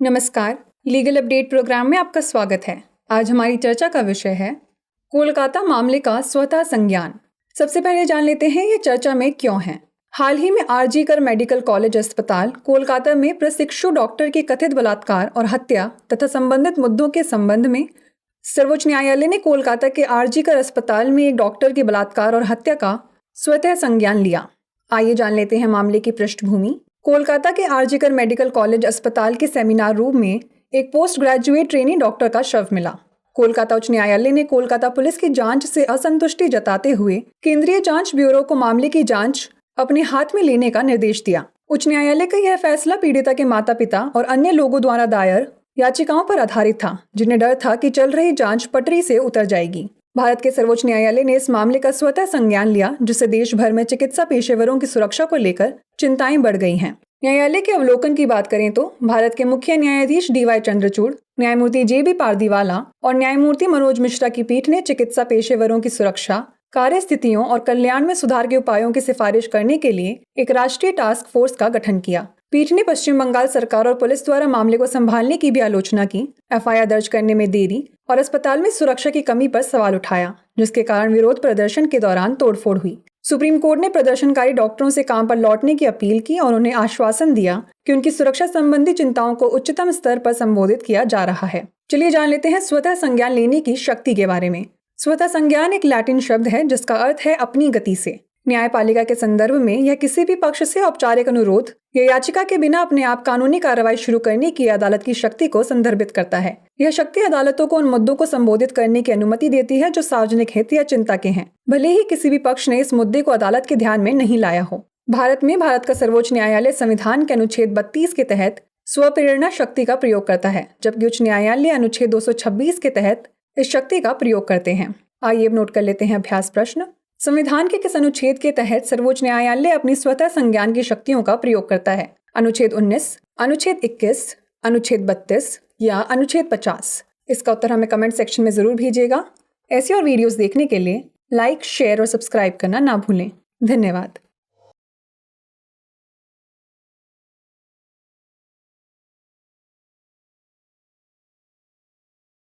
नमस्कार, legal update programme में आपका स्वागत है। आज हमारी चर्चा का विषय है कोलकाता मामले का स्वतः संज्ञान। सबसे पहले जान लेते हैं ये चर्चा में क्यों है। हाल ही में आरजी कर मेडिकल कॉलेज अस्पताल कोलकाता में प्रशिक्षु डॉक्टर के कथित बलात्कार और हत्या तथा संबंधित मुद्दों के संबंध में सर्वोच्च न्यायालय ने कोलकाता के आरजी कर अस्पताल में एक डॉक्टर के बलात्कार और हत्या का स्वतः संज्ञान लिया। आइए जान लेते हैं मामले की पृष्ठभूमि। कोलकाता के आरजी कर मेडिकल कॉलेज अस्पताल के सेमिनार रूम में एक पोस्ट ग्रेजुएट ट्रेनी डॉक्टर का शव मिला। कोलकाता उच्च न्यायालय ने कोलकाता पुलिस की जांच से असंतुष्टि जताते हुए केंद्रीय जांच ब्यूरो को मामले की जांच अपने हाथ में लेने का निर्देश दिया। उच्च न्यायालय का यह फैसला पीड़िता के माता पिता और अन्य लोगों द्वारा दायर याचिकाओं पर आधारित था, जिन्हें डर था कि चल रही जांच पटरी से उतर जाएगी। भारत के सर्वोच्च न्यायालय ने इस मामले का स्वतः संज्ञान लिया, जिससे देश भर में चिकित्सा पेशेवरों की सुरक्षा को लेकर चिंताएं बढ़ गई हैं। न्यायालय के अवलोकन की बात करें तो भारत के मुख्य न्यायाधीश DY चंद्रचूड़, न्यायमूर्ति JB पारदीवाला और न्यायमूर्ति मनोज मिश्रा की पीठ ने चिकित्सा पेशेवरों की सुरक्षा, कार्य स्थितियों और कल्याण में सुधार के उपायों की सिफारिश करने के लिए एक राष्ट्रीय टास्क फोर्स का गठन किया। पीठ ने पश्चिम बंगाल सरकार और पुलिस द्वारा मामले को संभालने की भी आलोचना की, FIR दर्ज करने में देरी और अस्पताल में सुरक्षा की कमी पर सवाल उठाया, जिसके कारण विरोध प्रदर्शन के दौरान तोड़फोड़ हुई। सुप्रीम कोर्ट ने प्रदर्शनकारी डॉक्टरों से काम पर लौटने की अपील की और उन्हें आश्वासन दिया कि उनकी सुरक्षा संबंधी चिंताओं को उच्चतम स्तर पर संबोधित किया जा रहा है। चलिए जान लेते हैं स्वतः संज्ञान लेने की शक्ति के बारे में। स्वतः संज्ञान एक लैटिन शब्द है जिसका अर्थ है अपनी गति से। न्यायपालिका के संदर्भ में यह किसी भी पक्ष से औपचारिक अनुरोध या याचिका के बिना अपने आप कानूनी कार्रवाई शुरू करने की अदालत की शक्ति को संदर्भित करता है। यह शक्ति अदालतों को उन मुद्दों को संबोधित करने की अनुमति देती है जो सार्वजनिक हित या चिंता के हैं, भले ही किसी भी पक्ष ने इस मुद्दे को अदालत के ध्यान में नहीं लाया हो। भारत का सर्वोच्च न्यायालय संविधान के अनुच्छेद 32 के तहत स्वप्रेरणा शक्ति का प्रयोग करता है, जबकि उच्च न्यायालय अनुच्छेद 226 के तहत इस शक्ति का प्रयोग करते हैं। आइए अब नोट कर लेते हैं अभ्यास प्रश्न। संविधान के किस अनुच्छेद के तहत सर्वोच्च न्यायालय अपनी स्वतः संज्ञान की शक्तियों का प्रयोग करता है? अनुच्छेद 19, अनुच्छेद 21, अनुच्छेद 32 या अनुच्छेद 50? इसका उत्तर हमें कमेंट सेक्शन में जरूर भेजिएगा। ऐसी और वीडियोस देखने के लिए लाइक, शेयर और सब्सक्राइब करना ना भूलें। धन्यवाद।